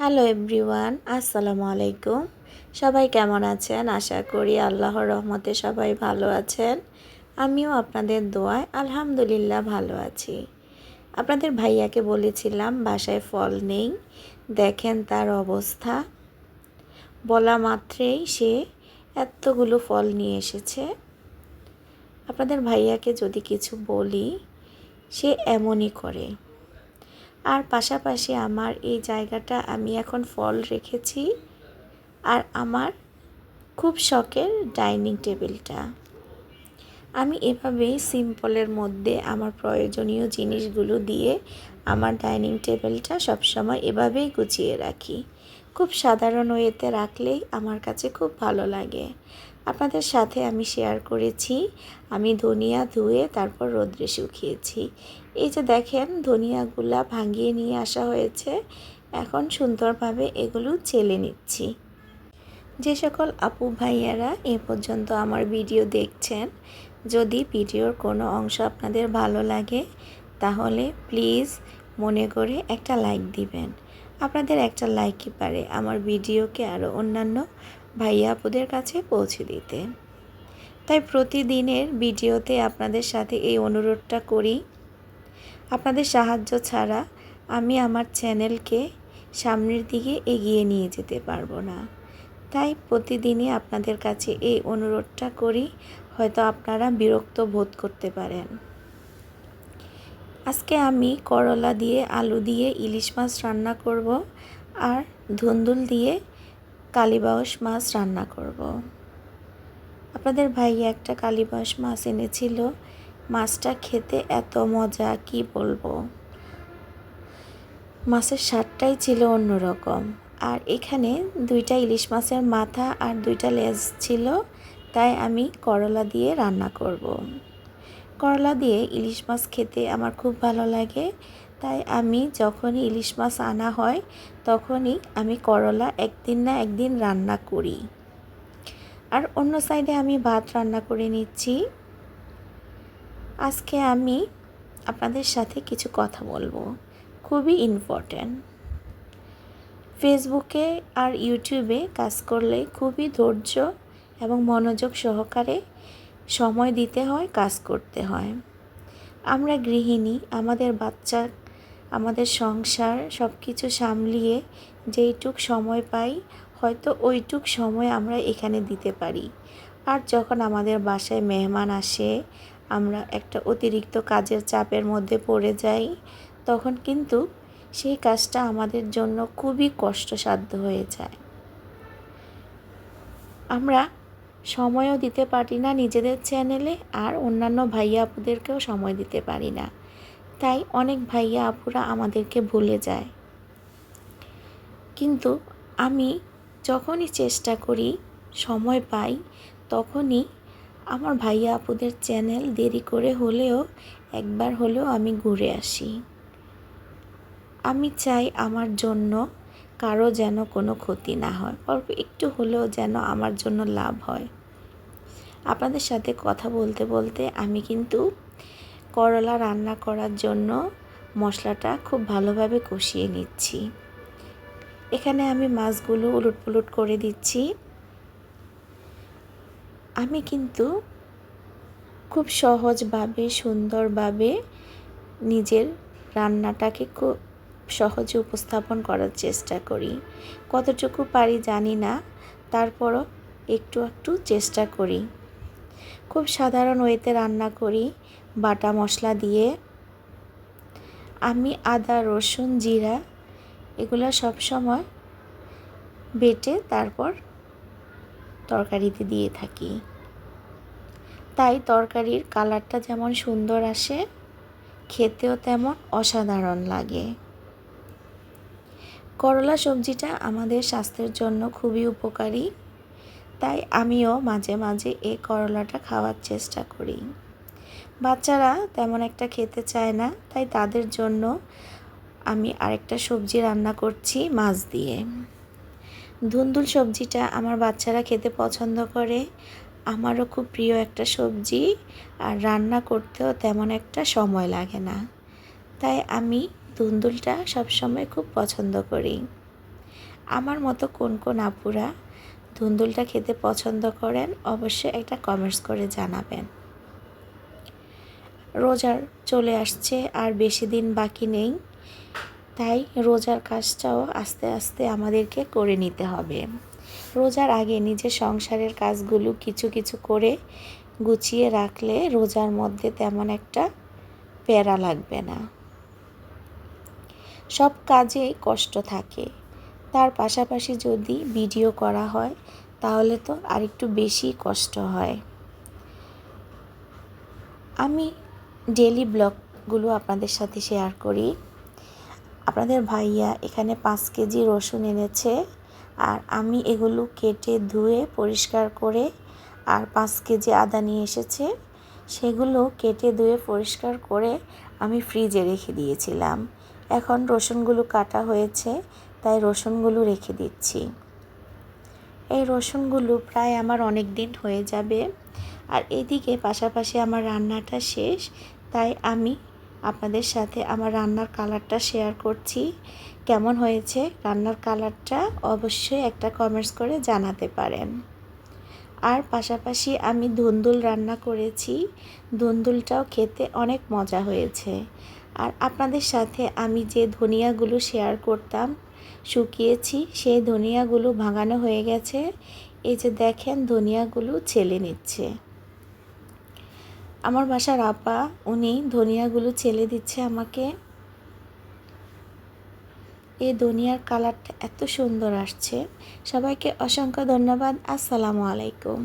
Hello everyone, আসসালামু আলাইকুম। সবাই কেমন আছেন? আশা করি আল্লাহর রহমতে সবাই ভালো আছেন। আমিও আপনাদের দোয়ায় আলহামদুলিল্লাহ ভালো আছি। আপনাদের ভাইয়াকে বলেছিলাম বাসায় ফল নেই, দেখেন তার অবস্থা। বলা মাত্রেই সে এতগুলো ফল নিয়ে এসেছে। আপনাদের ভাইয়াকে যদি কিছু বলি, সে এমনই করে। আর পাশাপাশি আমার এই জায়গাটা আমি এখন ফল রেখেছি, আর আমার খুব শখের ডাইনিং টেবিলটা আমি এভাবেই সিম্পলের মধ্যে আমার প্রয়োজনীয় জিনিসগুলো দিয়ে আমার ডাইনিং টেবিলটা সবসময় এভাবেই গুছিয়ে রাখি। খুব সাধারণ ওয়েতে রাখলেই আমার কাছে খুব ভালো লাগে। আপনাদের সাথে আমি শেয়ার করেছি আমি ধনিয়া ধুয়ে তারপর রোদ্রে শুকিয়েছি। এই যে দেখেন, ধনিয়াগুলা ভাঙিয়ে নিয়ে আসা হয়েছে, এখন সুন্দরভাবে এগুলো চেলে নিচ্ছি। যে সকল আপু ভাইয়ারা এ পর্যন্ত আমার ভিডিও দেখছেন, যদি ভিডিওর কোনো অংশ আপনাদের ভালো লাগে তাহলে প্লিজ মনে করে একটা লাইক দিবেন। আপনাদের একটা লাইকই পারে আমার ভিডিওকে আরও অন্যান্য ভাইয়া আপুদের কাছে পৌঁছে দিতে। তাই প্রতিদিনের ভিডিওতে আপনাদের সাথে এই অনুরোধটা করি, আপনাদের সাহায্য ছাড়া আমি আমার চ্যানেলকে সামনের দিকে এগিয়ে নিয়ে যেতে পারবো না। তাই প্রতিদিনই আপনাদের কাছে এই অনুরোধটা করি, হয়তো আপনারা বিরক্ত বোধ করতে পারেন। আজকে আমি করলা দিয়ে আলু দিয়ে ইলিশ মাছ রান্না করব, আর ধুন্দুল দিয়ে কালীবাউস মাছ রান্না করব। আপনাদের ভাইয়া একটা কালীবাউস মাছ এনেছিল, মাছটা খেতে এত মজা কি বলবো। মাছের স্বাদটাই ছিল অন্যরকম। আর এখানে দুইটা ইলিশ মাছের মাথা আর দুইটা লেজ ছিল, তাই আমি করলা দিয়ে রান্না করব। করলা দিয়ে ইলিশ মাছ খেতে আমার খুব ভালো লাগে, তাই আমি যখনই ইলিশ মাছ আনা হয় তখনই আমি করলা একদিন না একদিন রান্না করি। আর অন্য সাইডে আমি ভাত রান্না করে নিচ্ছি। আজকে আমি আপনাদের সাথে কিছু কথা বলবো, খুবই ইম্পর্ট্যান্ট। ফেসবুকে আর ইউটিউবে কাজ করলে খুবই ধৈর্য এবং মনোযোগ সহকারে সময় দিতে হয়, কাজ করতে হয়। আমরা গৃহিণী, আমাদের বাচ্চা, আমাদের সংসার সব কিছু সামলিয়ে যেইটুক সময় পাই, হয়তো ওইটুক সময় আমরা এখানে দিতে পারি। আর যখন আমাদের বাসায় মেহমান আসে, আমরা একটা অতিরিক্ত কাজের চাপের মধ্যে পড়ে যাই, তখন কিন্তু সেই কাজটা আমাদের জন্য খুবই কষ্টসাধ্য হয়ে যায়। আমরা সময়ও দিতে পারি না নিজেদের চ্যানেলে, আর অন্যান্য ভাইয়া আপুদেরকেও সময় দিতে পারি না। তাই অনেক ভাইয়া আপুরা আমাদেরকে ভুলে যায়। কিন্তু আমি যখনই চেষ্টা করি, সময় পাই, তখনই আমার ভাইয়া আপুদের চ্যানেল দেরি করে হলেও একবার হলেও আমি ঘুরে আসি। আমি চাই আমার জন্য কারো যেন কোনো ক্ষতি না হয়, অল্প একটু হলেও যেন আমার জন্য লাভ হয়। আপনাদের সাথে কথা বলতে বলতে আমি কিন্তু করলা রান্না করার জন্য মশলাটা খুব ভালোভাবে কষিয়ে নিচ্ছি। এখানে আমি মাছগুলো উলটপুলট করে দিচ্ছি। আমি কিন্তু খুব সহজভাবে সুন্দরভাবে নিজের রান্নাটাকে খুব সহজে উপস্থাপন করার চেষ্টা করি। কতটুকু পারি জানি না, তারপরও একটু একটু চেষ্টা করি। খুব সাধারণ ওয়েতে রান্না করি, বাটা মশলা দিয়ে। আমি আদা, রসুন, জিরা এগুলো সবসময় বেটে তারপর তরকারিতে দিয়ে থাকি। তাই তরকারির কালারটা যেমন সুন্দর আসে, খেতেও তেমন অসাধারণ লাগে। করলা সবজিটা আমাদের স্বাস্থ্যের জন্য খুবই উপকারী, তাই আমিও মাঝে মাঝে এই করলাটা খাওয়ার চেষ্টা করি। বাচ্চারা তেমন একটা খেতে চায় না, তাই তাদের জন্য আমি আরেকটা সবজি রান্না করছি মাছ দিয়ে। ধুন্দুল সবজিটা আমার বাচ্চারা খেতে পছন্দ করে, আমারও খুব প্রিয় একটা সবজি, আর রান্না করতেও তেমন একটা সময় লাগে না, তাই আমি ধুন্দুলটা সবসময় খুব পছন্দ করি। আমার মতো কোন কোন আপুরা ধুন্দুলটা খেতে পছন্দ করেন অবশ্যই একটা কমেন্টস করে জানাবেন। রোজার চলে আসছে আর বেশি দিন বাকি নেই, তাই রোজার কাজটাও আস্তে আস্তে আমাদেরকে করে নিতে হবে। রোজার আগে নিজের সংসারের কাজগুলো কিছু কিছু করে গুছিয়ে রাখলে রোজার মধ্যে তেমন একটা প্যারা লাগবে না। সব কাজেই কষ্ট থাকে, তার পাশাপাশি যদি ভিডিও করা হয় তাহলে তো আরেকটু বেশি কষ্ট হয়। আমি ডেইলি ব্লগগুলো আপনাদের সাথে শেয়ার করি। আপনাদের ভাইয়া এখানে 5 কেজি রসুন এনেছে, আর আমি এগুলো কেটে ধুয়ে পরিষ্কার করে, আর 5 কেজি আদা নিয়ে এসেছে, সেগুলো কেটে ধুয়ে পরিষ্কার করে আমি ফ্রিজে রেখে দিয়েছিলাম। এখন রসুনগুলো কাটা হয়েছে, তাই রসুনগুলো রেখে দিচ্ছি। এই রসুনগুলো প্রায় আমার অনেক দিন হয়ে যাবে। আর এদিকে পাশাপাশি আমার রান্নাটা শেষ, তাই আমি আপনাদের সাথে আমার রান্নার কালারটা শেয়ার করছি। কেমন হয়েছে রান্নার কালারটা অবশ্যই একটা কমেন্টস করে জানাতে পারেন। আর পাশাপাশি আমি ধুন্দুল রান্না করেছি, ধুন্দুলটাও খেতে অনেক মজা হয়েছে। আর আপনাদের সাথে আমি যে ধনিয়াগুলো শেয়ার করতাম শুকিয়েছি, সেই ধনিয়াগুলো ভাঙানো হয়ে গেছে। এই যে দেখেন ধনিয়াগুলো ছেলে নিচ্ছে আমার বাসার আপা, উনি ধনিয়াগুলো ছেলে দিচ্ছে আমাকে। এই ধনিয়ার কালারটা এত সুন্দর আসছে। সবাইকে অসংখ্য ধন্যবাদ। আসসালামু আলাইকুম।